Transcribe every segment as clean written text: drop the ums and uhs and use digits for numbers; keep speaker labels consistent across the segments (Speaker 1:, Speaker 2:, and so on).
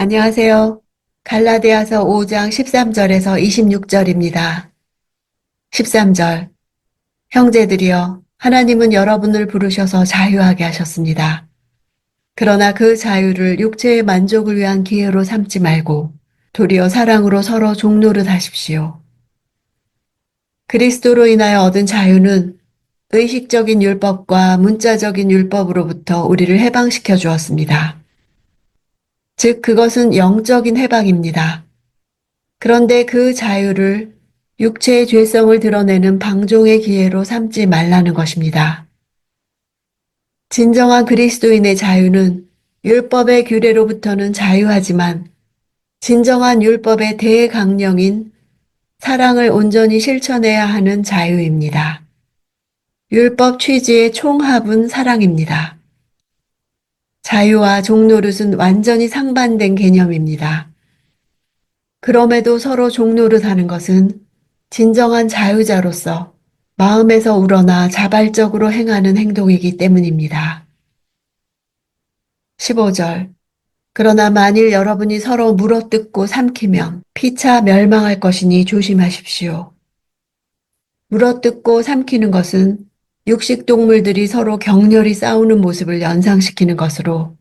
Speaker 1: 안녕하세요. 갈라디아서 5장 13절에서 26절입니다. 13절. 형제들이여, 하나님은 여러분을 부르셔서 자유하게 하셨습니다. 그러나 그 자유를 육체의 만족을 위한 기회로 삼지 말고 도리어 사랑으로 서로 종노릇 하십시오. 그리스도로 인하여 얻은 자유는 의식적인 율법과 문자적인 율법으로부터 우리를 해방시켜 주었습니다. 즉, 그것은 영적인 해방입니다. 그런데 그 자유를 육체의 죄성을 드러내는 방종의 기회로 삼지 말라는 것입니다. 진정한 그리스도인의 자유는 율법의 규례로부터는 자유하지만 진정한 율법의 대강령인 사랑을 온전히 실천해야 하는 자유입니다. 율법 취지의 총합은 사랑입니다. 자유와 종노릇은 완전히 상반된 개념입니다. 그럼에도 서로 종노릇하는 것은 진정한 자유자로서 마음에서 우러나 자발적으로 행하는 행동이기 때문입니다. 15절. 그러나 만일 여러분이 서로 물어뜯고 삼키면 피차 멸망할 것이니 조심하십시오. 물어뜯고 삼키는 것은 육식동물들이 서로 격렬히 싸우는 모습을 연상시키는 것으로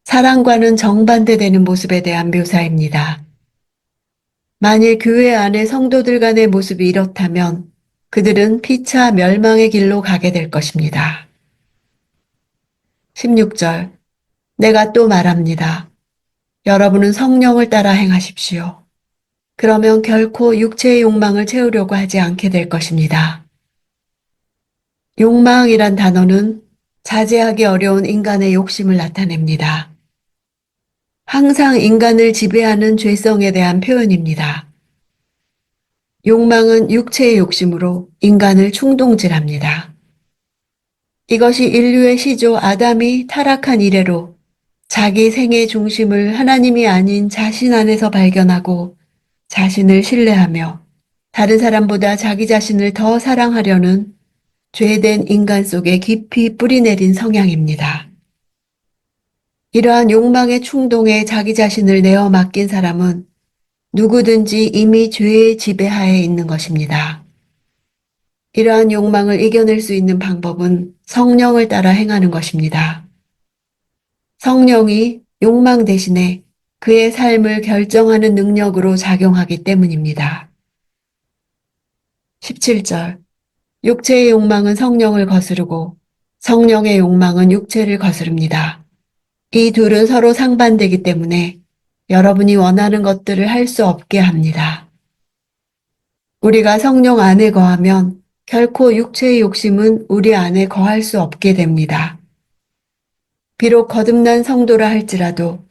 Speaker 1: 사랑과는 정반대되는 모습에 대한 묘사입니다. 만일 교회 안의 성도들 간의 모습이 이렇다면 그들은 피차 멸망의 길로 가게 될 것입니다. 16절. 내가 또 말합니다. 여러분은 성령을 따라 행하십시오. 그러면 결코 육체의 욕망을 채우려고 하지 않게 될 것입니다. 욕망이란 단어는 자제하기 어려운 인간의 욕심을 나타냅니다. 항상 인간을 지배하는 죄성에 대한 표현입니다. 욕망은 육체의 욕심으로 인간을 충동질합니다. 이것이 인류의 시조 아담이 타락한 이래로 자기 생의 중심을 하나님이 아닌 자신 안에서 발견하고 자신을 신뢰하며 다른 사람보다 자기 자신을 더 사랑하려는 죄된 인간 속에 깊이 뿌리내린 성향입니다. 이러한 욕망의 충동에 자기 자신을 내어 맡긴 사람은 누구든지 이미 죄의 지배하에 있는 것입니다. 이러한 욕망을 이겨낼 수 있는 방법은 성령을 따라 행하는 것입니다. 성령이 욕망 대신에 그의 삶을 결정하는 능력으로 작용하기 때문입니다. 17절. 육체의 욕망은 성령을 거스르고 성령의 욕망은 육체를 거스릅니다. 이 둘은 서로 상반되기 때문에 여러분이 원하는 것들을 할 수 없게 합니다. 우리가 성령 안에 거하면 결코 육체의 욕심은 우리 안에 거할 수 없게 됩니다. 비록 거듭난 성도라 할지라도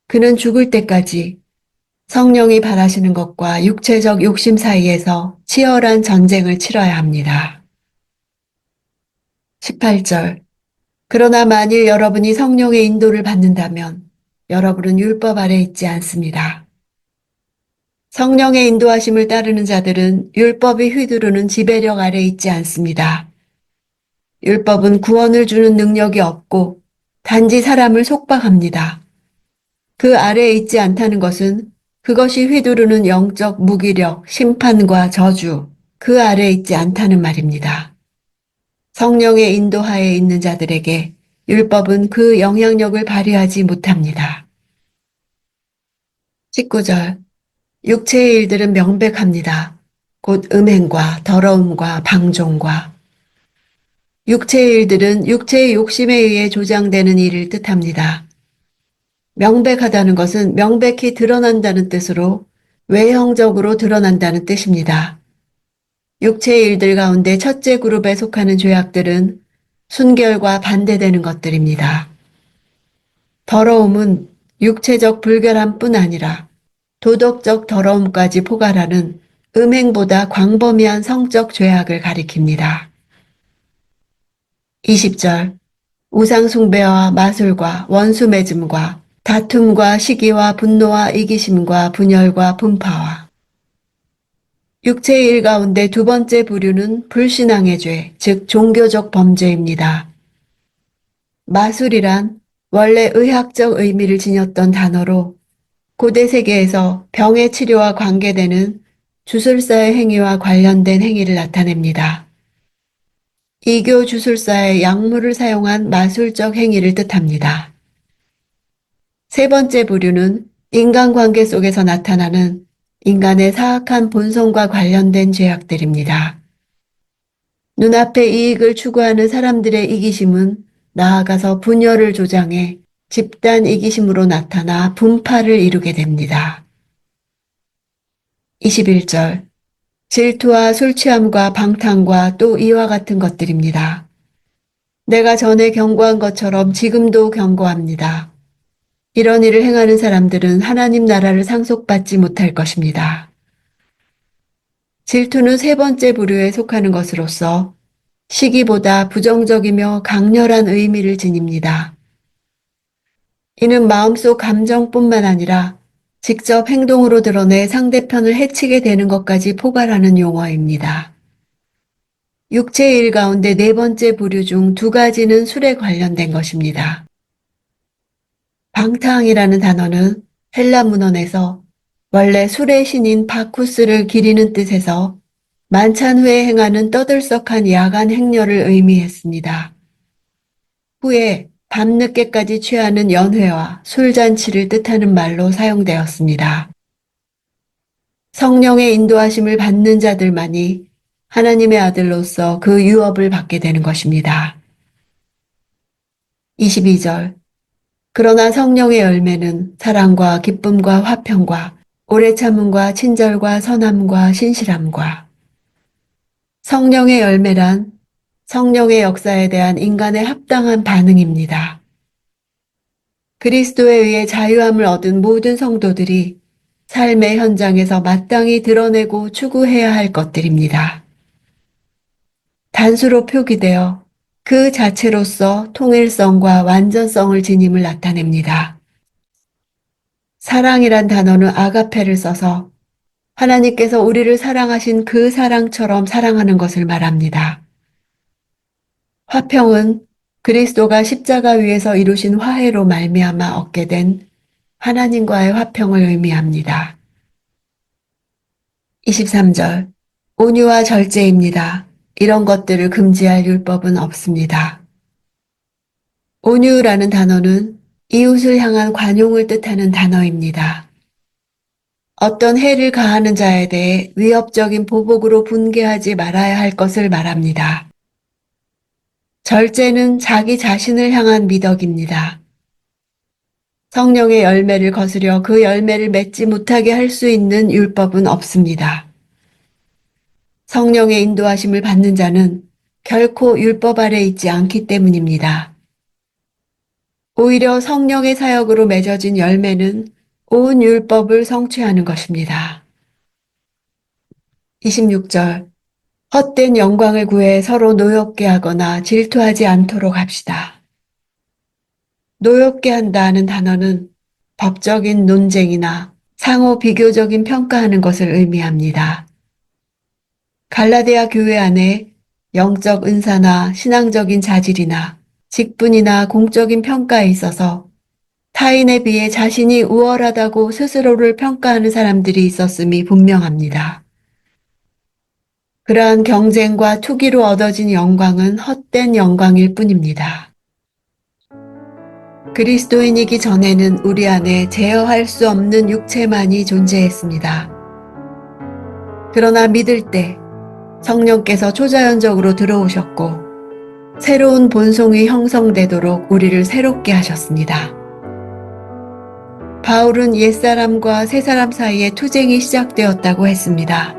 Speaker 1: 그는 죽을 때까지 성령이 바라시는 것과 육체적 욕심 사이에서 치열한 전쟁을 치러야 합니다. 18절. 그러나 만일 여러분이 성령의 인도를 받는다면 여러분은 율법 아래 있지 않습니다. 성령의 인도하심을 따르는 자들은 율법이 휘두르는 지배력 아래 있지 않습니다. 율법은 구원을 주는 능력이 없고 단지 사람을 속박합니다. 그 아래에 있지 않다는 것은 그것이 휘두르는 영적 무기력, 심판과 저주, 그 아래에 있지 않다는 말입니다. 성령의 인도하에 있는 자들에게 율법은 그 영향력을 발휘하지 못합니다. 19절. 육체의 일들은 명백합니다. 곧 음행과 더러움과 방종과. 육체의 일들은 육체의 욕심에 의해 조장되는 일을 뜻합니다. 명백하다는 것은 명백히 드러난다는 뜻으로 외형적으로 드러난다는 뜻입니다. 육체의 일들 가운데 첫째 그룹에 속하는 죄악들은 순결과 반대되는 것들입니다. 더러움은 육체적 불결함뿐 아니라 도덕적 더러움까지 포괄하는 음행보다 광범위한 성적 죄악을 가리킵니다. 20절. 우상숭배와 마술과 원수매짐과 다툼과 시기와 분노와 이기심과 분열과 분파와. 육체의 일 가운데 두 번째 부류는 불신앙의 죄, 즉 종교적 범죄입니다. 마술이란 원래 의학적 의미를 지녔던 단어로 고대 세계에서 병의 치료와 관계되는 주술사의 행위와 관련된 행위를 나타냅니다. 이교 주술사의 약물을 사용한 마술적 행위를 뜻합니다. 세 번째 부류는 인간관계 속에서 나타나는 인간의 사악한 본성과 관련된 죄악들입니다. 눈앞의 이익을 추구하는 사람들의 이기심은 나아가서 분열을 조장해 집단 이기심으로 나타나 분파를 이루게 됩니다. 21절 질투와 술취함과 방탕과 또 이와 같은 것들입니다. 내가 전에 경고한 것처럼 지금도 경고합니다. 이런 일을 행하는 사람들은 하나님 나라를 상속받지 못할 것입니다. 질투는 세 번째 부류에 속하는 것으로서 시기보다 부정적이며 강렬한 의미를 지닙니다. 이는 마음속 감정뿐만 아니라 직접 행동으로 드러내 상대편을 해치게 되는 것까지 포괄하는 용어입니다. 육체의 일 가운데 네 번째 부류 중 두 가지는 술에 관련된 것입니다. 방탕이라는 단어는 헬라 문헌에서 원래 술의 신인 바쿠스를 기리는 뜻에서 만찬 후에 행하는 떠들썩한 야간 행렬을 의미했습니다. 후에 밤늦게까지 취하는 연회와 술잔치를 뜻하는 말로 사용되었습니다. 성령의 인도하심을 받는 자들만이 하나님의 아들로서 그 유업을 받게 되는 것입니다. 22절 그러나 성령의 열매는 사랑과 기쁨과 화평과 오래 참음과 친절과 선함과 신실함과 성령의 열매란 성령의 역사에 대한 인간의 합당한 반응입니다. 그리스도에 의해 자유함을 얻은 모든 성도들이 삶의 현장에서 마땅히 드러내고 추구해야 할 것들입니다. 단수로 표기되어 그 자체로서 통일성과 완전성을 지님을 나타냅니다. 사랑이란 단어는 아가페를 써서 하나님께서 우리를 사랑하신 그 사랑처럼 사랑하는 것을 말합니다. 화평은 그리스도가 십자가 위에서 이루신 화해로 말미암아 얻게 된 하나님과의 화평을 의미합니다. 23절 온유와 절제입니다. 이런 것들을 금지할 율법은 없습니다. 온유라는 단어는 이웃을 향한 관용을 뜻하는 단어입니다. 어떤 해를 가하는 자에 대해 위협적인 보복으로 분개하지 말아야 할 것을 말합니다. 절제는 자기 자신을 향한 미덕입니다. 성령의 열매를 거스려 그 열매를 맺지 못하게 할 수 있는 율법은 없습니다. 성령의 인도하심을 받는 자는 결코 율법 아래 있지 않기 때문입니다. 오히려 성령의 사역으로 맺어진 열매는 온 율법을 성취하는 것입니다. 26절 헛된 영광을 구해 서로 노엽게 하거나 질투하지 않도록 합시다. 노엽게 한다는 단어는 법적인 논쟁이나 상호 비교적인 평가하는 것을 의미합니다. 갈라디아 교회 안에 영적 은사나 신앙적인 자질이나 직분이나 공적인 평가에 있어서 타인에 비해 자신이 우월하다고 스스로를 평가하는 사람들이 있었음이 분명합니다. 그러한 경쟁과 투기로 얻어진 영광은 헛된 영광일 뿐입니다. 그리스도인이기 전에는 우리 안에 제어할 수 없는 육체만이 존재했습니다. 그러나 믿을 때 성령께서 초자연적으로 들어오셨고 새로운 본성이 형성되도록 우리를 새롭게 하셨습니다. 바울은 옛사람과 새사람 사이에 투쟁이 시작되었다고 했습니다.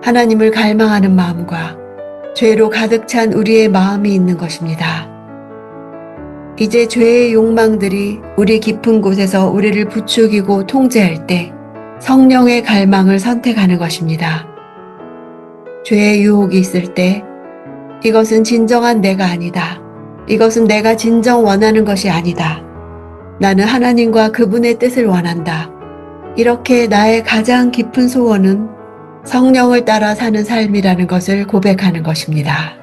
Speaker 1: 하나님을 갈망하는 마음과 죄로 가득 찬 우리의 마음이 있는 것입니다. 이제 죄의 욕망들이 우리 깊은 곳에서 우리를 부추기고 통제할 때 성령의 갈망을 선택하는 것입니다. 죄의 유혹이 있을 때 이것은 진정한 내가 아니다. 이것은 내가 진정 원하는 것이 아니다. 나는 하나님과 그분의 뜻을 원한다. 이렇게 나의 가장 깊은 소원은 성령을 따라 사는 삶이라는 것을 고백하는 것입니다.